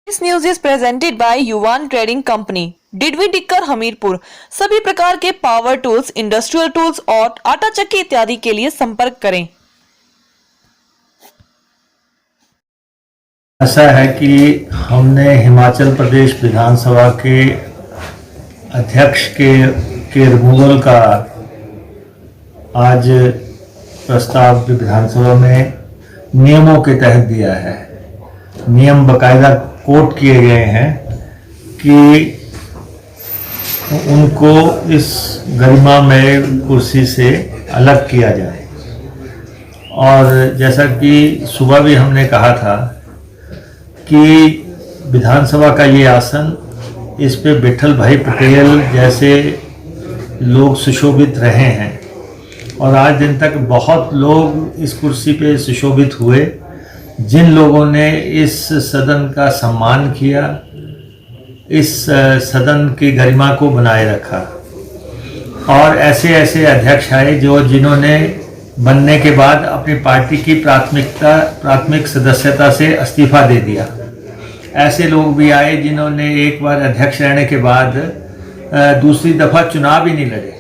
This news is presented by Yuvan Trading Company, डिडवी टिक्कर हमीरपुर। सभी प्रकार के पावर टूल्स, इंडस्ट्रियल टूल्स और आटा चक्की इत्यादि के लिए संपर्क करें। ऐसा है कि हमने हिमाचल प्रदेश विधानसभा के अध्यक्ष के रिमूवल का आज प्रस्ताव विधानसभा में नियमों के तहत दिया है। नियम बकायदा कोट किए गए हैं कि उनको इस गरिमा में कुर्सी से अलग किया जाए। और जैसा कि सुबह भी हमने कहा था कि विधानसभा का ये आसन, इस पे विठल भाई पटेल जैसे लोग सुशोभित रहे हैं और आज दिन तक बहुत लोग इस कुर्सी पे सुशोभित हुए। जिन लोगों ने इस सदन का सम्मान किया, इस सदन की गरिमा को बनाए रखा, और ऐसे अध्यक्ष आए जिन्होंने बनने के बाद अपनी पार्टी की प्राथमिक सदस्यता से इस्तीफा दे दिया। ऐसे लोग भी आए जिन्होंने एक बार अध्यक्ष रहने के बाद दूसरी दफ़ा चुनाव ही नहीं लड़े।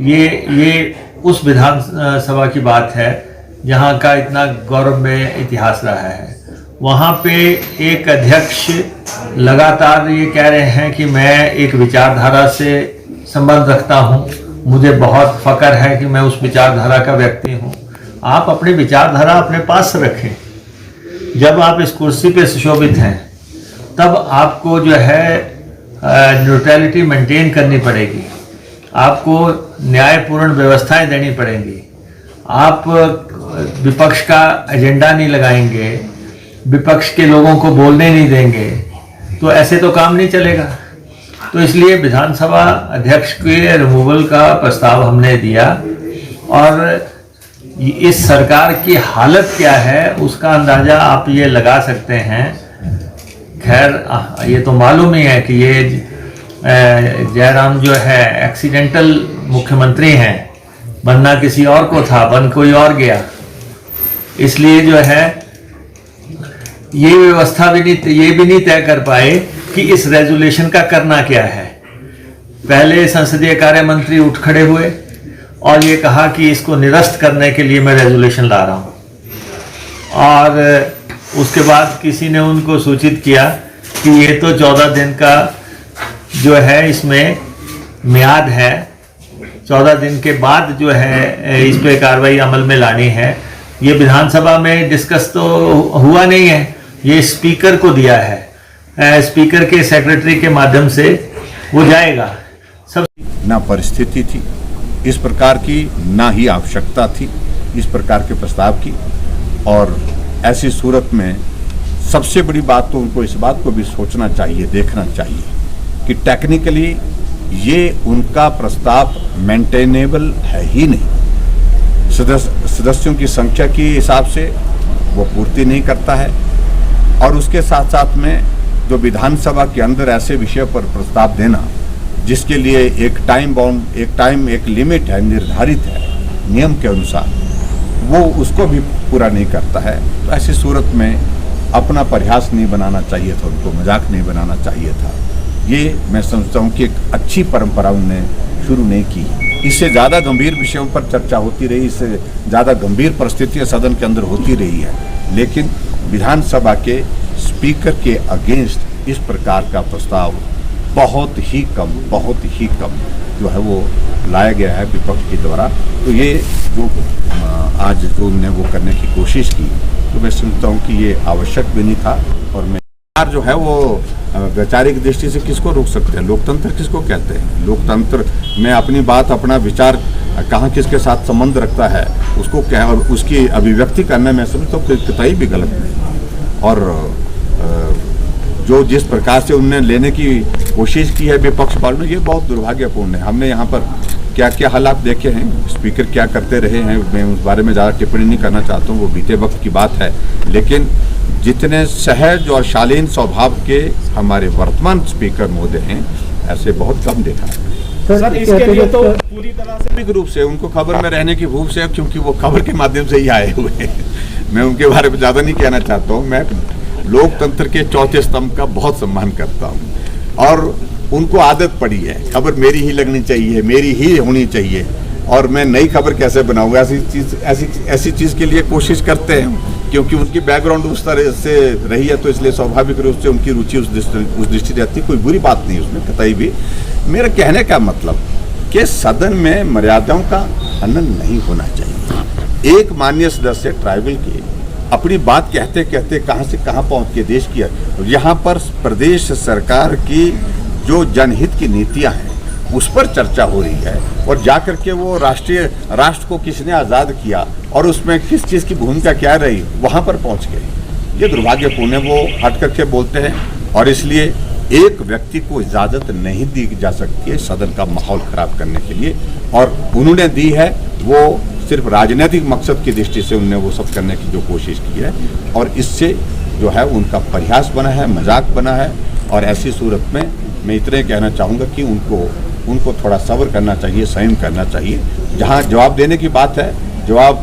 ये उस विधानसभा की बात है जहाँ का इतना गौरवमय इतिहास रहा है। वहाँ पे एक अध्यक्ष लगातार ये कह रहे हैं कि मैं एक विचारधारा से संबंध रखता हूँ, मुझे बहुत फख्र है कि मैं उस विचारधारा का व्यक्ति हूँ। आप अपनी विचारधारा अपने पास रखें। जब आप इस कुर्सी पे सुशोभित हैं तब आपको जो है न्यूट्रलिटी मेंटेन करनी पड़ेगी, आपको न्यायपूर्ण व्यवस्थाएं देनी पड़ेंगी। आप विपक्ष का एजेंडा नहीं लगाएंगे, विपक्ष के लोगों को बोलने नहीं देंगे, तो ऐसे तो काम नहीं चलेगा। तो इसलिए विधानसभा अध्यक्ष के रिमूवल का प्रस्ताव हमने दिया। और इस सरकार की हालत क्या है उसका अंदाज़ा आप ये लगा सकते हैं। खैर, ये तो मालूम ही है कि ये जयराम जो है एक्सीडेंटल मुख्यमंत्री हैं, बनना किसी और को था, बन कोई और गया। इसलिए जो है ये व्यवस्था भी नहीं तय कर पाए कि इस रेजोल्यूशन का करना क्या है। पहले संसदीय कार्य मंत्री उठ खड़े हुए और ये कहा कि इसको निरस्त करने के लिए मैं रेजोल्यूशन ला रहा हूँ, और उसके बाद किसी ने उनको सूचित किया कि ये तो 14 दिन का जो है इसमें मियाद है, 14 दिन के बाद जो है इस पे कार्रवाई अमल में लानी है। ये विधानसभा में डिस्कस तो हुआ नहीं है, ये स्पीकर को दिया है, स्पीकर के सेक्रेटरी के माध्यम से वो जाएगा। सब ना परिस्थिति थी इस प्रकार की, ना ही आवश्यकता थी इस प्रकार के प्रस्ताव की। और ऐसी सूरत में सबसे बड़ी बात तो उनको इस बात को भी सोचना चाहिए, देखना चाहिए कि टेक्निकली ये उनका प्रस्ताव मेंटेनेबल है ही नहीं। सदस्यों की संख्या के हिसाब से वो पूर्ति नहीं करता है, और उसके साथ साथ में जो विधानसभा के अंदर ऐसे विषय पर प्रस्ताव देना जिसके लिए एक टाइम एक लिमिट है, निर्धारित है नियम के अनुसार, वो उसको भी पूरा नहीं करता है। तो ऐसी सूरत में अपना प्रयास नहीं बनाना चाहिए था, उनको मजाक नहीं बनाना चाहिए था। ये मैं समझता हूँ कि एक अच्छी परंपरा उन्होंने शुरू नहीं की। इससे ज़्यादा गंभीर विषयों पर चर्चा होती रही, इससे ज़्यादा गंभीर परिस्थितियाँ सदन के अंदर होती रही है, लेकिन विधानसभा के स्पीकर के अगेंस्ट इस प्रकार का प्रस्ताव बहुत ही कम जो है वो लाया गया है विपक्ष के द्वारा। तो ये जो आज जो उन्होंने वो करने की कोशिश की, तो मैं समझता हूँ कि ये आवश्यक भी नहीं था। और मैं जो है वो वैचारिक दृष्टि से किसको रोक सकते हैं? लोकतंत्र किसको कहते हैं? लोकतंत्र में अपनी बात, अपना विचार कहाँ किसके साथ संबंध रखता है उसको क्या, और उसकी अभिव्यक्ति करने में समझता हूँ कतई भी गलत नहीं। और जो जिस प्रकार से उन्होंने लेने की कोशिश की है विपक्ष वालों ने, ये बहुत दुर्भाग्यपूर्ण है। हमने यहाँ पर क्या क्या हालात देखे हैं, स्पीकर क्या करते रहे हैं, मैं उस बारे में ज़्यादा टिप्पणी नहीं करना चाहता हूँ, वो बीते वक्त की बात है। लेकिन जितने सहज और शालीन स्वभाव के हमारे वर्तमान स्पीकर महोदय हैं, ऐसे बहुत कम देखा है। सर इसके लिए तो पूरी तरह से रूप से उनको खबर में रहने की भूख से, क्योंकि वो खबर के माध्यम से ही आए हुए हैं। मैं उनके बारे में ज़्यादा नहीं कहना चाहता हूँ। मैं लोकतंत्र के चौथे स्तंभ का बहुत सम्मान करता हूँ और उनको आदत पड़ी है, खबर मेरी ही लगनी चाहिए, मेरी ही होनी चाहिए और मैं नई खबर कैसे बनाऊंगा, ऐसी चीज़ के लिए कोशिश करते हैं क्योंकि उनकी बैकग्राउंड उस तरह से रही है, तो इसलिए स्वाभाविक रूप से उनकी रुचि उस दृष्टि रहती। कोई बुरी बात नहीं उसमें कतई भी। मेरा कहने का मतलब कि सदन में मर्यादाओं का हनन नहीं होना चाहिए। एक माननीय सदस्य ट्राइबल के अपनी बात कहते कहते कहाँ से कहाँ पहुँच के देश की, यहाँ पर प्रदेश सरकार की जो जनहित की नीतियाँ हैं उस पर चर्चा हो रही है और जाकर के वो राष्ट्र को किसने आज़ाद किया और उसमें किस चीज़ की भूमिका क्या रही, वहाँ पर पहुँच गए। ये दुर्भाग्यपूर्ण है, वो हट करके बोलते हैं और इसलिए एक व्यक्ति को इजाज़त नहीं दी जा सकती है सदन का माहौल खराब करने के लिए, और उन्होंने दी है वो सिर्फ राजनीतिक मकसद की दृष्टि से उन्होंने वो सब करने की जो कोशिश की है और इससे जो है उनका परिहास बना है, मजाक बना है। और ऐसी सूरत में मैं इतने कहना चाहूँगा कि उनको थोड़ा सब्र करना चाहिए, संयम करना चाहिए। जहाँ जवाब देने की बात है, जवाब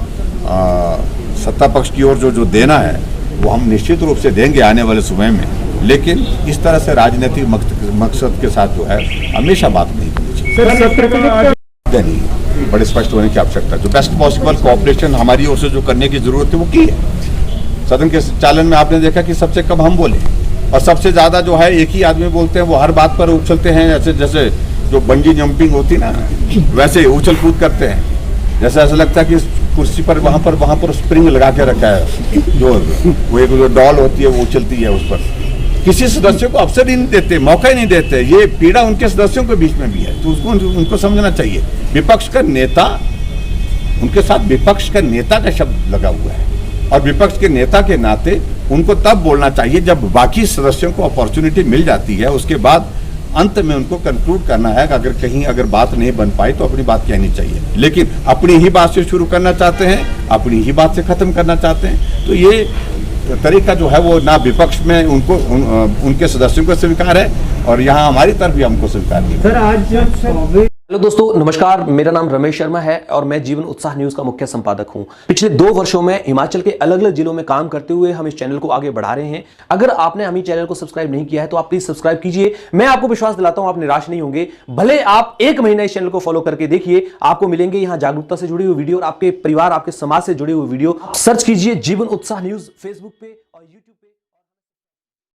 सत्ता पक्ष की ओर जो देना है वो हम निश्चित रूप से देंगे आने वाले समय में, लेकिन इस तरह से राजनीतिक मकसद के साथ जो है हमेशा बात नहीं करनी चाहिए। नहीं, बड़े स्पष्ट होने की आवश्यकता, जो बेस्ट पॉसिबल कोऑपरेशन हमारी ओर से जो करने की जरूरत है वो की है। सदन के चालन में आपने देखा कि सबसे कम हम बोले और सबसे ज्यादा जो है एक ही आदमी बोलते हैं, वो हर बात पर उछलते हैं, जैसे जो बंजी जंपिंग होती ना वैसे उछल कूद करते हैं, जैसे ऐसा लगता है कि कुर्सी पर वहाँ पर स्प्रिंग लगा के रखा है, जो वो एक जो डॉल होती है वो उछलती है उस पर। किसी सदस्य को अवसर ही नहीं देते, मौका ही नहीं देते। ये पीड़ा उनके सदस्यों के बीच में भी है, तो उनको समझना चाहिए। विपक्ष का नेता, उनके साथ विपक्ष का नेता का शब्द लगा हुआ है और विपक्ष के नेता के नाते उनको तब बोलना चाहिए जब बाकी सदस्यों को अपॉर्चुनिटी मिल जाती है। उसके बाद अंत में उनको कंक्लूड करना है कि अगर बात नहीं बन पाई तो अपनी बात कहनी चाहिए, लेकिन अपनी ही बात से शुरू करना चाहते हैं, अपनी ही बात से खत्म करना चाहते हैं, तो ये तरीका जो है वो ना विपक्ष में उनके सदस्यों को स्वीकार है और यहाँ हमारी तरफ भी हमको स्वीकार नहीं। सर आज हेलो दोस्तों, नमस्कार। मेरा नाम रमेश शर्मा है और मैं जीवन उत्साह न्यूज का मुख्य संपादक हूं। पिछले 2 वर्षों में हिमाचल के अलग अलग जिलों में काम करते हुए हम इस चैनल को आगे बढ़ा रहे हैं। अगर आपने हमें चैनल को सब्सक्राइब नहीं किया है तो आप प्लीज सब्सक्राइब कीजिए। मैं आपको विश्वास दिलाता हूं आप निराश नहीं होंगे। भले आप 1 महीना इस चैनल को फॉलो करके देखिए, आपको मिलेंगे यहाँ जागरूकता से जुड़ी हुई वीडियो और आपके परिवार, आपके समाज से जुड़े हुए वीडियो। सर्च कीजिए जीवन उत्साह न्यूज फेसबुक पे और यूट्यूब।